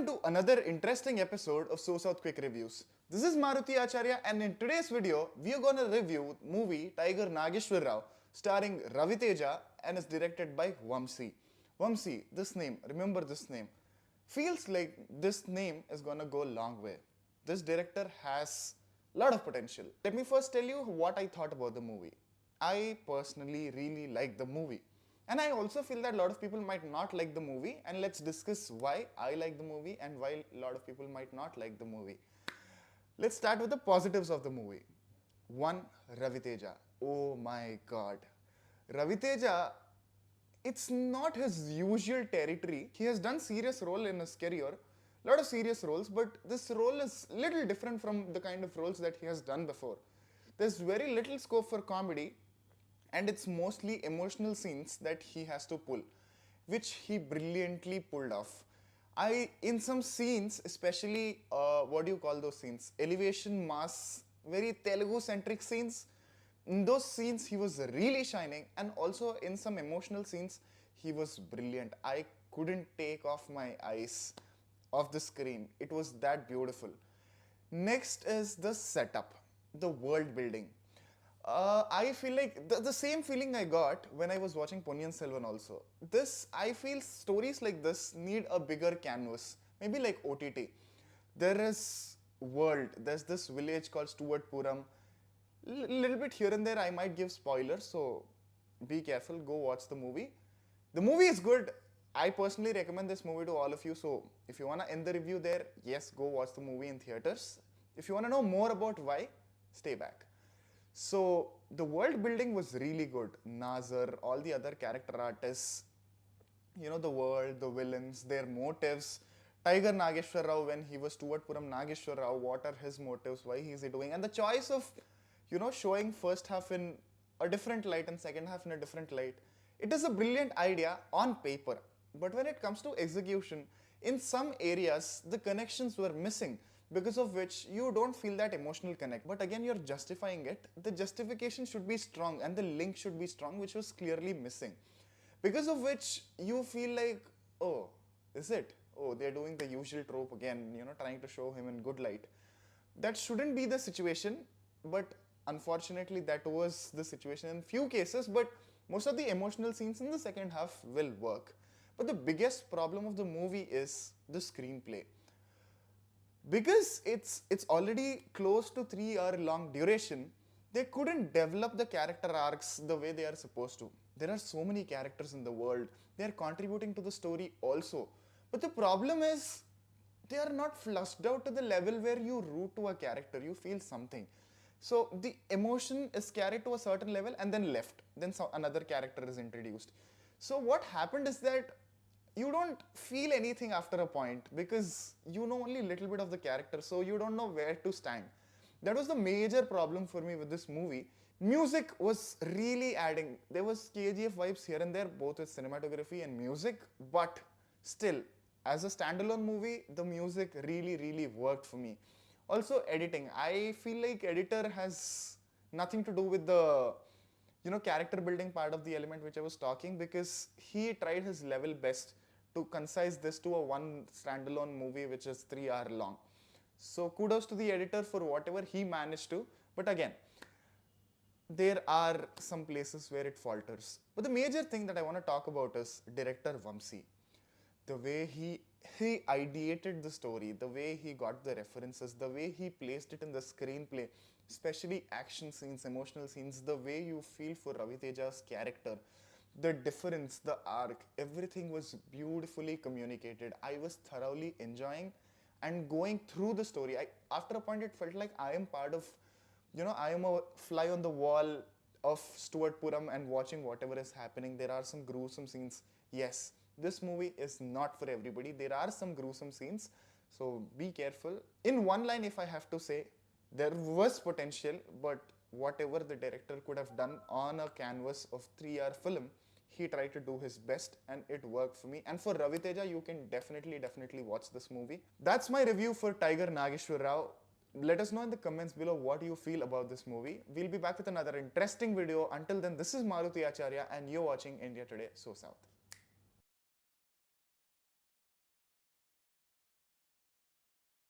Welcome to another interesting episode of SoSouth Quick Reviews. This is Maruti Acharya, and in today's video, we are gonna review movie Tiger Nageswara Rao, starring Ravi Teja and is directed by Vamsi. Vamsi, this name, remember this name. Feels like this name is gonna go a long way. This director has a lot of potential. Let me first tell you what I thought about the movie. I personally really like the movie. And I also feel that a lot of people might not like the movie, and let's discuss why I like the movie and why a lot of people might not like the movie. Let's start with the positives of the movie. One, Ravi Teja. Oh my god. Ravi Teja, it's not his usual territory. He has done serious role in his career, a lot of serious roles, but this role is little different from the kind of roles that he has done before. There's very little scope for comedy, and it's mostly emotional scenes that he has to pull, which he brilliantly pulled off. In some scenes, especially, what do you call those scenes? Elevation, mass, very Telugu centric scenes. In those scenes, he was really shining, and also in some emotional scenes, he was brilliant. I couldn't take off my eyes off the screen. It was that beautiful. Next is the setup, the world building. I feel like the same feeling I got when I was watching Ponniyin Selvan also. I feel stories like this need a bigger canvas, maybe like OTT. There's this village called Stuartpuram. Little bit here and there I might give spoilers, so be careful, go watch the movie. The movie is good. I personally recommend this movie to all of you, so if you want to end the review there, yes, go watch the movie in theaters. If you want to know more about why, stay back. So the world building was really good. Nazar, all the other character artists, the world, the villains, their motives. Tiger Nageswara Rao, when he was Stuartpuram Nageswara Rao, what are his motives, why is he doing? And the choice of, showing first half in a different light and second half in a different light. It is a brilliant idea on paper. But when it comes to execution, in some areas, the connections were missing, because of which you don't feel that emotional connect. But again, you're justifying it. The justification should be strong and the link should be strong, which was clearly missing. Because of which you feel like, oh, is it? Oh, they're doing the usual trope again, trying to show him in good light. That shouldn't be the situation, but unfortunately that was the situation in few cases, but most of the emotional scenes in the second half will work. But the biggest problem of the movie is the screenplay. Because it's already close to 3 hour long duration, they couldn't develop the character arcs the way they are supposed to. There are so many characters in the world. They are contributing to the story also. But the problem is, they are not flushed out to the level where you root to a character, you feel something. So the emotion is carried to a certain level and then left. Then another character is introduced. So what happened is that you don't feel anything after a point because you know only a little bit of the character, so you don't know where to stand. That was the major problem for me with this movie. Music was really adding. There was KGF vibes here and there, both with cinematography and music, but still, as a standalone movie, the music really, really worked for me. Also, editing. I feel like editor has nothing to do with the character building part of the element which I was talking, because he tried his level best to concise this to a one standalone movie which is 3 hour long. So kudos to the editor for whatever he managed to, but again, there are some places where it falters. But the major thing that I want to talk about is director Vamsi. The way he ideated the story, the way he got the references, the way he placed it in the screenplay, especially action scenes, emotional scenes, the way you feel for Ravi Teja's character, the difference, the arc, everything was beautifully communicated. I was thoroughly enjoying and going through the story. After a point, it felt like I am part of, I am a fly on the wall of Stuartpuram and watching whatever is happening. There are some gruesome scenes. Yes, this movie is not for everybody. There are some gruesome scenes, so be careful. In one line, if I have to say, there was potential, but whatever the director could have done on a canvas of 3 hour film, he tried to do his best and it worked for me. And for Ravi Teja, you can definitely watch this movie. That's my review for Tiger Nageswara Rao. Let us know in the comments below what you feel about this movie. We'll be back with another interesting video. Until then, this is Maruti Acharya and you're watching India Today, SoSouth.